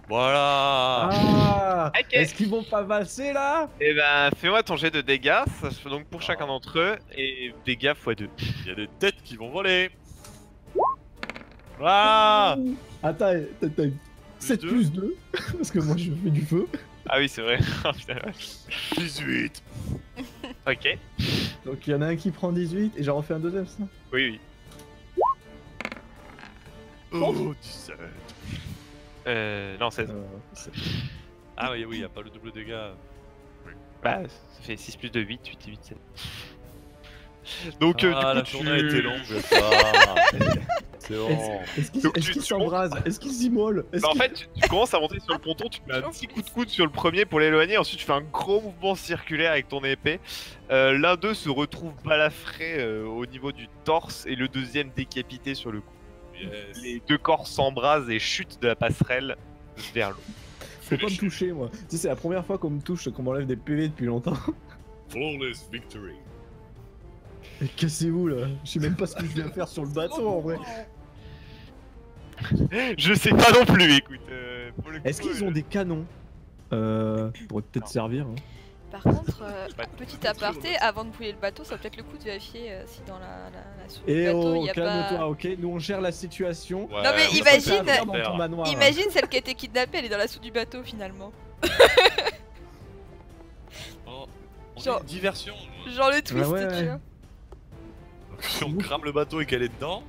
Voilà. Ah! Ok. Est-ce qu'ils vont pas passer là? Et ben, fais-moi ton jet de dégâts, ça se fait donc pour chacun d'entre eux, et dégâts x2. Il y a des têtes qui vont voler. Voilà. Attends, t'as 7 2. plus 2, parce que moi je fais du feu. Ah oui, c'est vrai. Oh, putain, ouais. 18. Ok. Donc il y en a un qui prend 18 et j'en refais un deuxième, ça? Oui, oui. Oh, 17. Non, 16. Ah oui, oui, y a pas le double dégâts. Bah, ça fait 6 plus 2, 8, 8 et 8, 7. Donc, du la coup, journée a été longue, ça. C'est bon. Est-ce Donc, qu'ils tu s'embrasent? Est-ce qu'ils s'immolent? Bah, en fait, tu commences à monter sur le ponton, tu mets un petit coup de coude sur le premier pour l'éloigner, ensuite tu fais un gros mouvement circulaire avec ton épée. L'un d'eux se retrouve balafré au niveau du torse et le deuxième décapité sur le cou. Yes. Les deux corps s'embrasent et chutent de la passerelle vers l'eau. Faut pas me toucher, moi. Tu sais, c'est la première fois qu'on me touche, qu'on m'enlève des PV depuis longtemps. Flawless victory. Et cassez-vous là. Je sais même pas ce que je viens faire sur le bateau en vrai. Je sais pas non plus, écoute. Pour le coup, Est-ce qu'ils ont des canons? Pourrait peut-être servir. Hein. Par contre, Pas petit aparté, avant de bouler le bateau, ça vaut peut-être le coup de vérifier si dans la soupe du Et bateau il oh, y a calme-toi, pas. ok? Nous on gère la situation. Ouais, Non, mais on imagine- peut pas faire Dans ton manoir. Imagine celle qui a été kidnappée, elle est dans la soupe du bateau finalement. Oh, on Genre- a une diversion. Genre le twist, ouais, tu ouais. vois. Donc, si on crame le bateau et qu'elle est dedans,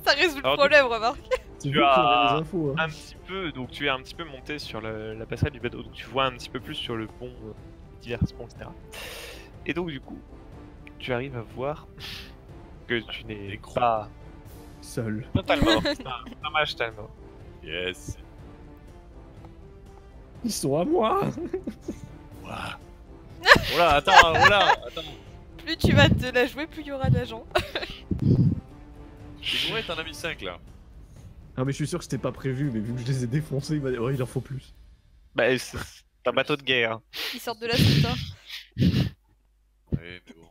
Ça résout le Alors, problème, remarque. C'est Tu vous qui as- aurez les infos. Hein. un petit peu, donc tu es un petit peu monté sur la passerelle du bateau, donc tu vois un petit peu plus sur le pont, divers ponts, etc. Et donc du coup, tu arrives à voir que tu n'es Des gros. pas Seul. totalement. C'est un mage totalement. yes. Ils sont à moi. Voilà. Voilà, attends, voilà, attends. Plus tu vas te la jouer, plus il y aura d'agents. C'est vrai, t'en as mis 5 là. Non mais je suis sûr que c'était pas prévu, mais vu que je les ai défoncés, il m'a dit, oh, il en faut plus. Bah, c'est un bateau de guerre. Ils sortent de la soupe, hein. Ouais, mais bon.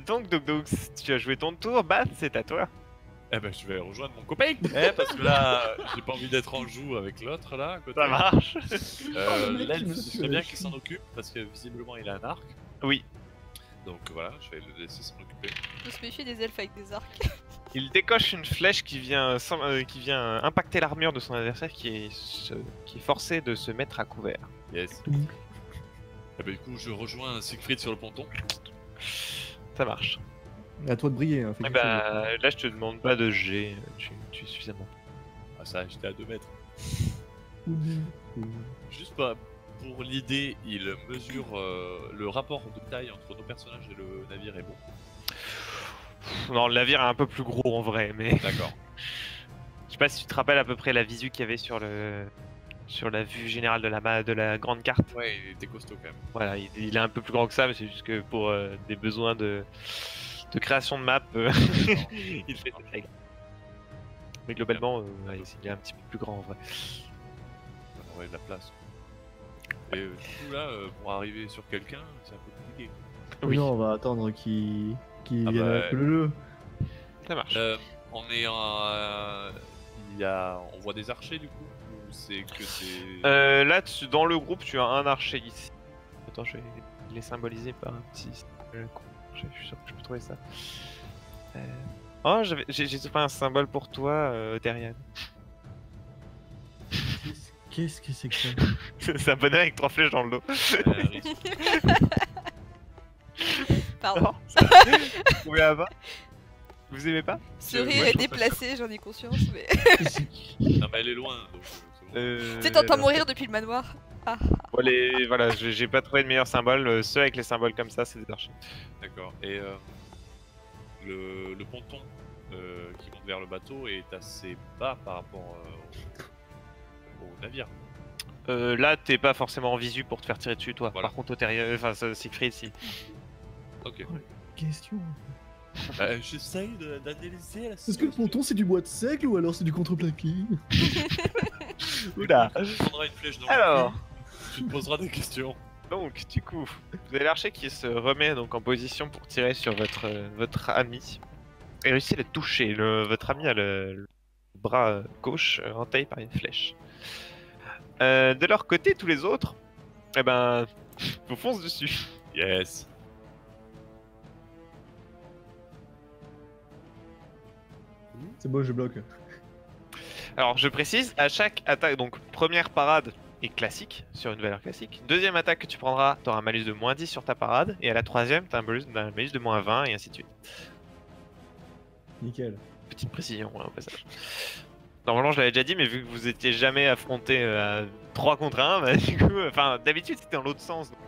Donc, tu as joué ton tour, Bat, c'est à toi. Eh ben, je vais rejoindre mon copain. Parce que là, j'ai pas envie d'être en joue avec l'autre là. À côté. Ça marche. Oh, le mec, il L'elfe, me ce suit serait bien avec qu'il lui. s'en occupe parce que visiblement il a un arc. Oui. Donc voilà, je vais le laisser s'en occuper. Faut se méfier des elfes avec des arcs. Il décoche une flèche qui vient, impacter l'armure de son adversaire qui est forcé de se mettre à couvert. Yes. Mm. Eh ben, du coup, je rejoins Siegfried sur le ponton. Ça marche. À toi de briller. Hein, fais Et quelque bah, là, je te demande pas de G, tu es suffisamment. Ah, ça, j'étais à 2 mètres. chose. Juste pas. Pour l'idée, il mesure le rapport de taille entre nos personnages et le navire est bon. Non, le navire est un peu plus gros en vrai, mais D'accord. je sais pas si tu te rappelles à peu près la visu qu'il y avait sur la vue générale de la grande carte. Ouais, il était costaud quand même. Voilà, il est un peu plus grand que ça, mais c'est juste que pour des besoins de création de map, il fait cette taille. Mais globalement, ouais, il est un petit peu plus grand en vrai. Ça aurait de la place. Et du coup, là, pour arriver sur quelqu'un, c'est un peu compliqué. Oui. Non, on va attendre qu'il Ah vienne bah, avec le jeu. Ça marche. On est en. On voit des archers du coup ou c'est que c'est. Là, dans le groupe, tu as un archer ici. Attends, je vais les symboliser par un petit. Je suis sûr que je peux trouver ça. Oh, j'ai trouvé un symbole pour toi, Derian. Qu'est-ce que c'est que ça? C'est un bonhomme avec 3 flèches dans le dos. Pardon. Vous trouvez là-bas? Vous aimez pas? Ce moi, rire je est trouve ça déplacé, j'en ai conscience, mais. Non, mais elle est loin donc. C'est bon. Tu sais, t'entends mourir depuis le manoir. Ah, Bon, voilà, j'ai pas trouvé de meilleur symbole. Ceux avec les symboles comme ça, c'est des archers. D'accord. Et le ponton qui monte vers le bateau est assez bas par rapport au navire. Là, t'es pas forcément en visu pour te faire tirer dessus, toi. Voilà. Par contre, enfin, Siegfried, si. Ok. Question. J'essaye d'analyser la Est-ce que le ponton c'est du bois de seigle ou alors c'est du contreplaqué? Oula. Tu prendras une flèche dans le Alors, cul, tu te poseras des questions. donc, du coup, vous avez l'archer qui se remet donc en position pour tirer sur votre ami. Et réussit à le toucher. Votre ami a le bras gauche entaillé par une flèche. De leur côté, tous les autres, eh ben, vous foncez dessus. Yes. C'est bon, je bloque. Alors, je précise, à chaque attaque, donc première parade est classique, sur une valeur classique. Deuxième attaque que tu prendras, tu auras un malus de moins 10 sur ta parade. Et à la troisième, tu as un malus de moins 20 et ainsi de suite. Nickel. Petite précision au passage. Normalement, je l'avais déjà dit, mais vu que vous étiez jamais affronté à 3 contre 1, bah, du coup, enfin, d'habitude c'était dans l'autre sens, donc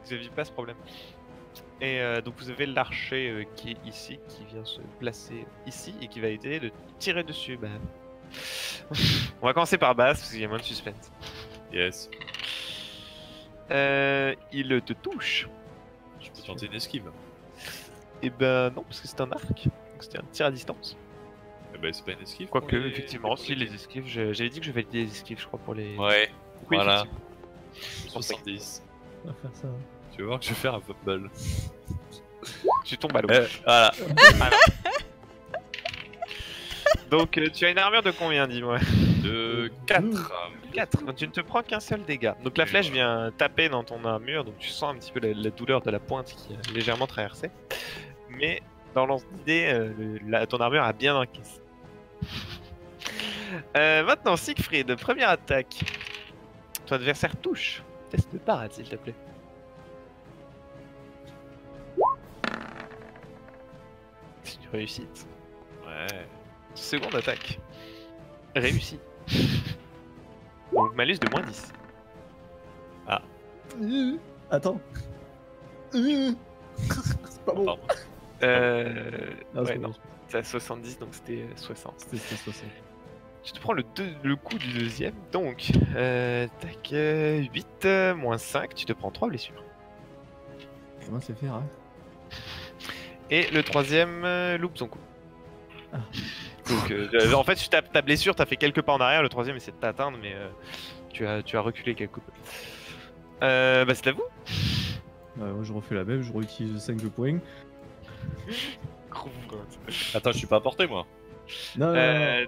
vous n'aviez pas ce problème. Et donc vous avez l'archer qui est ici, qui vient se placer ici et qui va aider de tirer dessus. Bah. On va commencer par basse parce qu'il y a moins de suspense. Yes. Il te touche. Je peux tenter une esquive. Et ben non, parce que c'est un arc. Donc c'était un tir à distance. Eh ben c'est pas une esquive. Quoique, pour les- effectivement, pour si les esquives, j'avais dit que je validais les esquives, je crois, pour les. Ouais. Oui, Voilà. effectivement. 70. On va faire ça. Tu vas voir que je vais faire un fumble. Tu tombes à l'eau. Voilà. Donc tu as une armure de combien, dis-moi? De 4. 4. Donc tu ne te prends qu'un seul dégât. Donc la Et flèche voilà. vient taper dans ton armure, donc tu sens un petit peu la douleur de la pointe qui a légèrement traversé. Mais dans l'idée, ton armure a bien encaissé. Maintenant, Siegfried, première attaque. Ton adversaire touche. Test de parade, s'il te plaît. C'est une réussite. Ouais. Seconde attaque. Réussi. Donc malus de moins 10. Attends. C'est pas bon. Pardon. Ah, Ouais, c'est non. bon. C'est à 70, donc c'était 60. C'était 60. Tu te prends le coup du deuxième, donc tac, 8 moins 5, tu te prends 3 blessures. Comment c'est faire, hein? Et le troisième loupe son coup. Ah. Donc en fait, tu tapes ta blessure, t'as fait quelques pas en arrière, le troisième essaie de t'atteindre, mais tu as reculé quelques peu. Bah c'est à vous. Moi je refais la même, je réutilise 5 de points. Gros bourrin. Attends, je suis pas à portée moi. Non,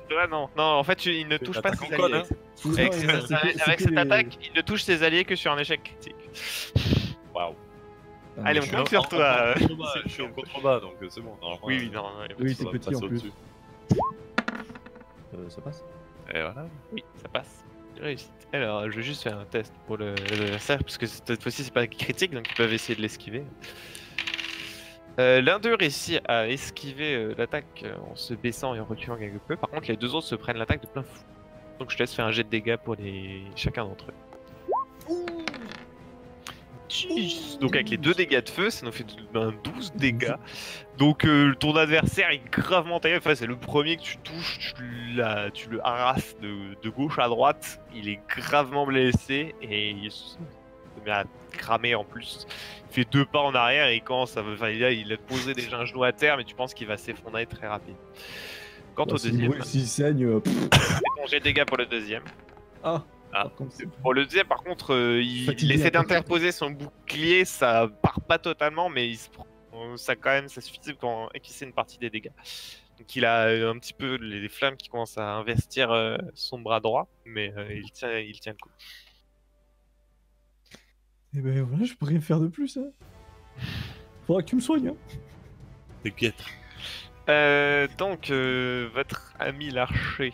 Toi non, non, en fait il ne C'est touche une pas attaque ses en conne, alliés. non. Avec, Non, ses- non, c'est que- avec c'est que cette les- attaque, il ne touche ses alliés que sur un échec critique. Waouh. Ah, Allez, non, on je- compte sur toi. Je suis en contrebas donc c'est bon. Normalement, Oui, oui, non, non, y a pas de Oui, souci. t'es va petit passer en plus. au-dessus. Ça passe. Et voilà. Oui, ça passe. Réussite. Alors, je vais juste faire un test pour l'adversaire, parce que cette fois-ci c'est pas critique, donc ils peuvent essayer de l'esquiver. L'un d'eux réussit à esquiver l'attaque en se baissant et en reculant quelque peu. Par contre, les deux autres se prennent l'attaque de plein fou. Donc je te laisse faire un jet de dégâts pour chacun d'entre eux. Donc avec les 2 dégâts de feu, ça nous fait 12 dégâts. Donc ton adversaire est gravement taillé. Enfin, c'est le premier que tu touches, tu le harasses de gauche à droite. Il est gravement blessé et il se met à cramer en plus. Il fait 2 pas en arrière et il commence à... Enfin, il a posé déjà un genou à terre, mais tu penses qu'il va s'effondrer très rapide. Quant au deuxième, S'il saigne. ton jet de dégâts pour le deuxième. Ah, Ah. par contre, c'est- Pour le deuxième, par contre, il Fatigué essaie à côté. d'interposer son bouclier, ça part pas totalement, mais il se prend, ça quand même, ça suffit pour encaisser une partie des dégâts. Donc il a un petit peu les flammes qui commencent à investir son bras droit, mais il tient le coup. Eh ben voilà, je peux rien faire de plus. Hein. Faudra que tu me soignes. Hein. T'inquiète. Donc votre ami l'archer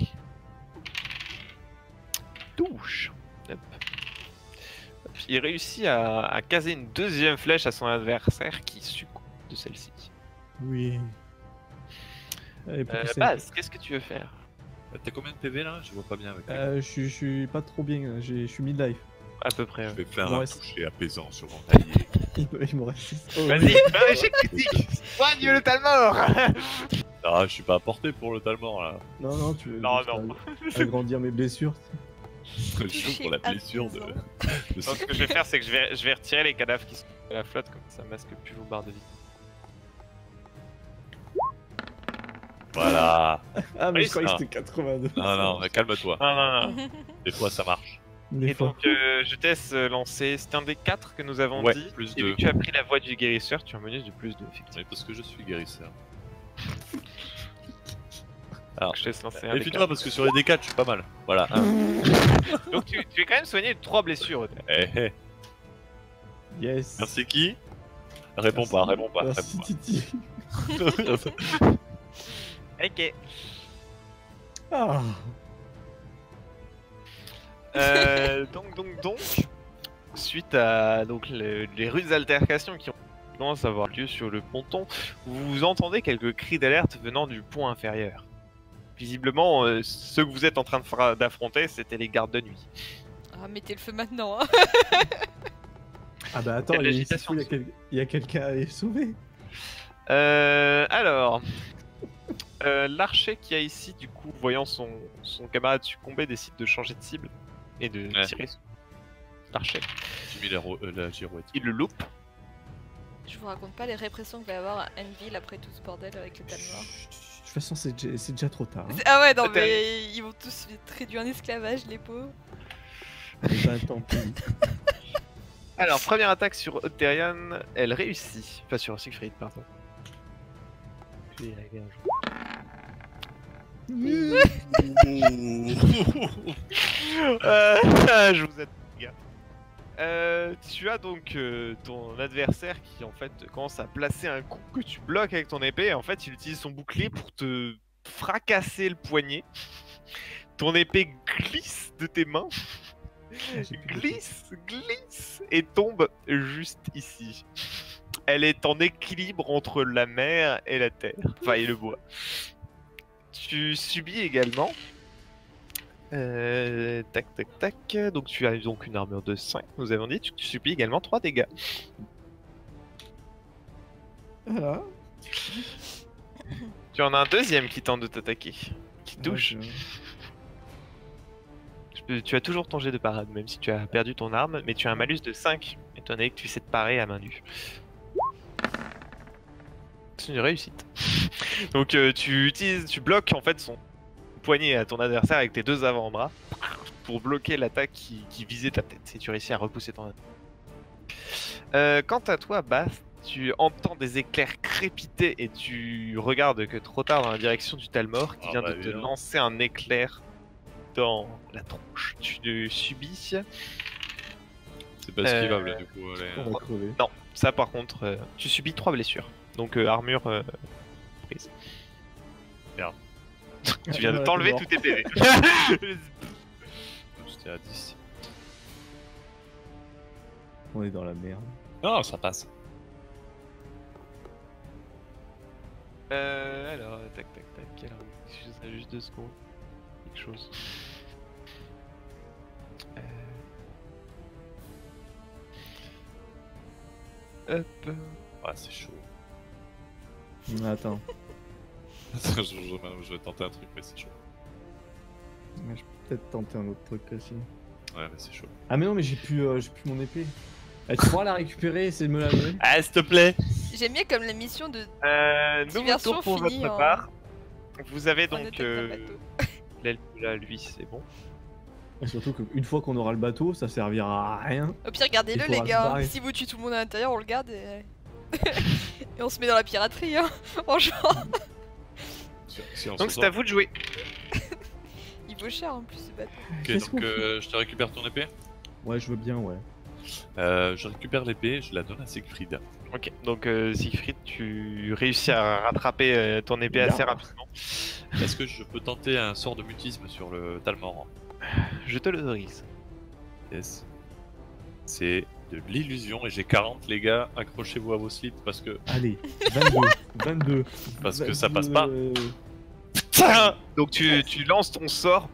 touche. Hop. Il réussit à caser une deuxième flèche à son adversaire qui succombe de celle-ci. Oui. Allez, plus que cinq. Baz, qu'est-ce que tu veux faire? T'as combien de PV là? Je vois pas bien avec. Je suis pas trop bien, je suis mid-life. à peu près. Je Ouais. vais faire Ouais, un c'est- toucher apaisant sur mon allié. Il me reste 6. Oh, Vas-y, fais un échec critique. Soigne le Talmor. Ah, je suis pas à portée pour le Talmor là. Non, non, tu veux Non, juste non. agrandir mes blessures. Je joue pour la blessure de. apaisant. de Donc, ce que je vais faire, c'est que je vais retirer les cadavres qui sont à la flotte, comme ça masque plus vos barres de vie. Voilà. Ah, mais Oui, je croyais que ça. c'était 82. Non, non, mais calme-toi. Non, non, non. Des fois ça marche. Des Et fois. donc, je te laisse lancer. C'est un des 4 que nous avons Ouais, dit. plus Et vu deux. que tu as pris la voie du guérisseur, tu as un bonus de plus 2, effectivement. C'est parce que je suis guérisseur. Donc, je te laisse lancer un des Méfie-toi parce que sur les D4 je suis pas mal. Voilà. 4. Donc, tu es quand même soigné de 3 blessures. Eh, eh. Yes. Merci qui? Réponds Merci. pas, réponds pas, Merci, réponds Titi. pas. Ok. Ah. Donc, suite à donc les rudes altercations qui commencent à avoir lieu sur le ponton, vous entendez quelques cris d'alerte venant du pont inférieur. Visiblement, ceux que vous êtes en train d'affronter, c'était les gardes de nuit. Ah, mettez le feu maintenant. Hein. Ah bah attends, Quelle il agitation. y a quelqu'un à aller sauver. Alors, l'archer qui a ici, du coup, voyant son camarade succomber, décide de changer de cible et de Ouais. tirer sur l'archer. J'ai mis la girouette. Il le loupe. Je vous raconte pas les répressions qu'il va y avoir à Enville après tout ce bordel avec le Talmor. De toute façon, c'est déjà trop tard. Hein. Ah ouais, non, Peut-être. mais ils vont tous être réduits en esclavage, les pauvres. Eh ben, tant pis. Alors, première attaque sur Otherian, elle réussit. Enfin, sur Siegfried, pardon. Puis, la gage. Je vous aide, les gars. Tu as donc ton adversaire qui en fait commence à placer un coup que tu bloques avec ton épée. Et en fait, il utilise son bouclier pour te fracasser le poignet. Ton épée glisse de tes mains, glisse et tombe juste ici. Elle est en équilibre entre la mer et la terre, enfin et le bois. Tu subis également. Tac tac tac. Donc tu as donc une armure de 5, nous avons dit. Tu subis également 3 dégâts. Voilà. Tu en as un deuxième qui tente de t'attaquer. Qui touche. Ouais, Tu as toujours ton jet de parade, même si tu as perdu ton arme, mais tu as un malus de 5, étant donné que tu sais te parer à main nue. C'est une réussite. Donc tu bloques en fait son poignet à ton adversaire avec tes deux avant-bras pour bloquer l'attaque qui visait ta tête, et tu réussis à repousser ton attaque. Quant à toi, Bast, tu entends des éclairs crépiter et tu regardes que trop tard dans la direction du Talmor qui Ah vient bah, de te évidemment. lancer un éclair dans la tronche. Tu le subis. C'est pas esquivable du coup. On va crever. Non, ça par contre, tu subis 3 blessures. Donc armure prise. Merde. Tu viens de Voilà, t'enlever t'es tous tes PV. J'étais à 10. On est dans la merde. Non, ça passe. Alors, tac tac tac. Alors, ça juste 2 secondes. Quelque chose. Hop. Ouais, c'est chaud. Attends. je vais tenter un truc, mais c'est chaud. Je peux peut-être tenter un autre truc aussi. Ouais, mais c'est chaud. Ah mais non, mais j'ai plus mon épée. Tu pourras la récupérer et essayer de me la donner? Ah, s'il te plaît. J'aime bien comme la mission de Nouveau Diversion tour pour finie votre en- part. Vous avez en donc attaque d'un bateau. l'aile là, lui, c'est bon. Et surtout qu'une fois qu'on aura le bateau, ça servira à rien. Au pire, gardez-le, Il faudra les se gars. barrer. Si vous tuez tout le monde à l'intérieur, on le garde et. Et on se met dans la piraterie, hein. Franchement, Si on Donc se c'est sort. à vous de jouer. il vaut cher en plus ce bateau. Ok, Qu'est-ce donc qu'on fait je te récupère ton épée. Ouais, je veux bien, ouais. Je récupère l'épée, je la donne à Siegfried. Ok, donc Siegfried, tu réussis à rattraper ton épée Bien. assez rapidement. Est-ce que je peux tenter un sort de mutisme sur le Talmor? Je te l'autorise. Yes. C'est de l'illusion et j'ai 40 les gars, accrochez-vous à vos slips parce que... Allez, 22. 22. Parce que ça passe pas. Donc tu lances ton sort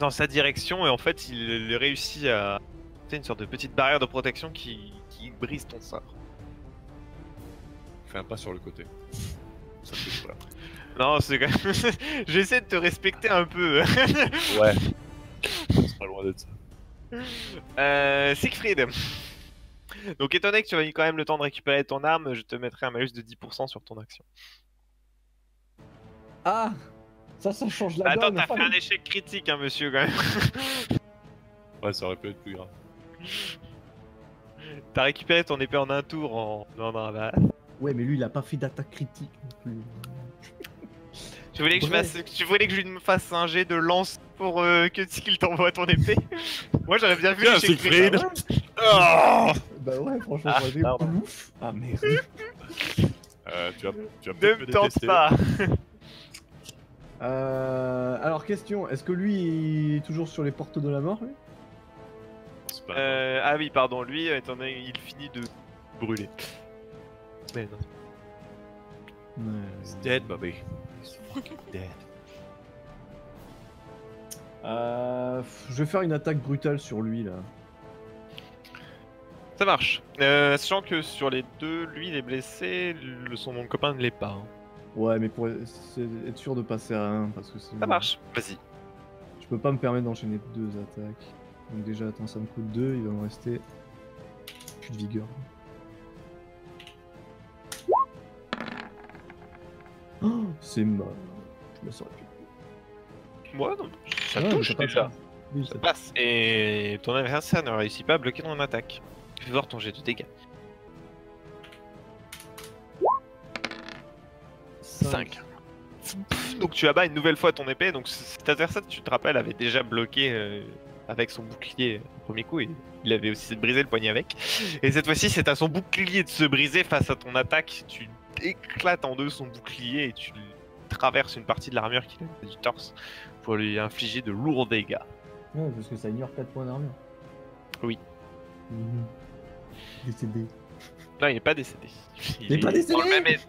dans sa direction et en fait il réussit à C'est une sorte de petite barrière de protection qui brise ton sort. Fais un pas sur le côté. Ça me fait peur. Non, c'est quand même... J'essaie de te respecter un peu. Ouais. C'est pas loin d'être ça. Siegfried. Donc étant donné que tu as eu quand même le temps de récupérer ton arme, je te mettrai un malus de 10% sur ton action. Ah, ça change la Attends, donne. t'as fait un échec critique, hein, monsieur, quand même. Ouais, ça aurait pu être plus grave. T'as récupéré ton épée en un tour en... Non, non, bah... Ouais, mais lui, il a pas fait d'attaque critique non plus. Tu voulais que je lui fasse un jet de lance pour que qu'il t'envoie ton épée? Moi, j'aurais bien vu Tiens, l'échec Siegfried. critique. Oh Bah ouais, franchement, Ah, ça aurait été pardon. ouf. Ah merde. tu vas Ne peut-être me me tente détester. pas. Alors, question, est-ce que lui, il est toujours sur les portes de la mort, lui? C'est pas Ah oui, pardon, lui, étant donné il finit de brûler. Mais non. He's dead, baby. He's fucking dead. Je vais faire une attaque brutale sur lui, là. Ça marche. Sachant que sur les deux, lui il est blessé, son copain ne l'est pas. Hein. Ouais, mais pour être sûr de passer à 1, parce que sinon... Ça marche, vas-y. Je peux pas me permettre d'enchaîner 2 attaques. Donc déjà, attends, ça me coûte 2, il va me rester... plus de vigueur. Oh, c'est mort. Je me sens plus. Moi, non, ça Ouais, touche mais t'as pas déjà. de- Oui, Ça ça- passe. Et ton adversaire ne réussit pas à bloquer ton attaque. Fais voir ton jet de dégâts. 5. Donc tu abats une nouvelle fois ton épée. Donc cet adversaire, tu te rappelles, avait déjà bloqué avec son bouclier au premier coup. Et il avait aussi brisé le poignet avec. Et cette fois-ci, c'est à son bouclier de se briser face à ton attaque. Tu éclates en deux son bouclier et tu traverses une partie de l'armure qu'il a du torse pour lui infliger de lourds dégâts. Ouais, parce que ça ignore 4 points d'armure. Oui. Décédé. Non, il n'est pas décédé. Il est pas décédé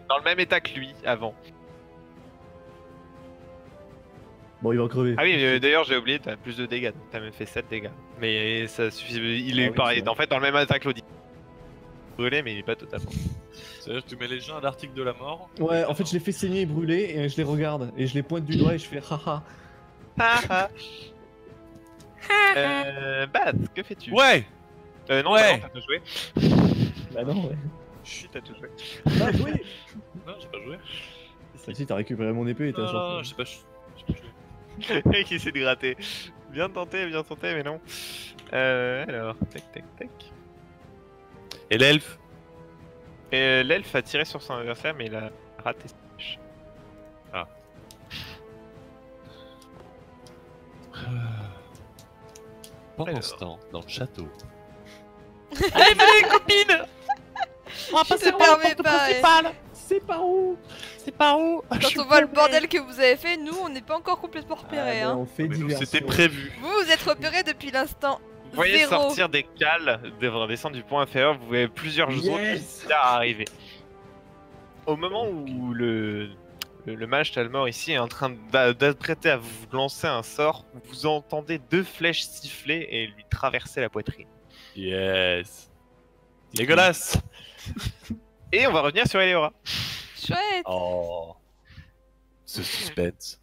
dans le même état que lui avant. Bon, il va crever. Ah oui, d'ailleurs j'ai oublié, t'as plus de dégâts, donc t'as même fait 7 dégâts. Mais ça suffit, il est Ah oui, pareil, c'est vrai. en fait dans le même état que Claudie. Brûlé mais il est pas totalement. C'est-à-dire que tu mets les gens à l'article de la mort. Ouais, en fait, je les fais saigner et brûler, et je les regarde, et je les pointe du doigt, et je fais haha. Bad, que fais-tu? Ouais. Non, Ouais. non, t'as tout joué. Bah non, ouais. Chut, t'as tout joué. Ah oui. Non, j'ai pas joué. Si, t'as récupéré mon épée et t'as Non, sorti. je sais pas. J'ai pas joué. Le mec il essaie de gratter. Bien tenté, mais non. Alors, tac tac tac. Et l'elfe? Et l'elfe a tiré sur son adversaire mais il a raté. Pendant Alors. ce temps, dans le château. Allez, venez, copine. Je te permets pas. C'est par où? C'est par où? Quand on voit le bordel que vous avez fait, nous, on n'est pas encore complètement repérés. Ah, Hein. on fait Mais nous, diversion. c'était prévu. Vous, vous êtes repérés depuis l'instant. Vous voyez Zéro. sortir des cales, descendre du point inférieur, vous voyez plusieurs autres Yes. militaires arriver. Au moment où le mage Talmor ici est en train d'apprêter à vous lancer un sort, vous entendez 2 flèches siffler et lui traverser la poitrine. Yes. Dégueulasse. Et on va revenir sur Eleora. Chouette. Oh. Ce suspense.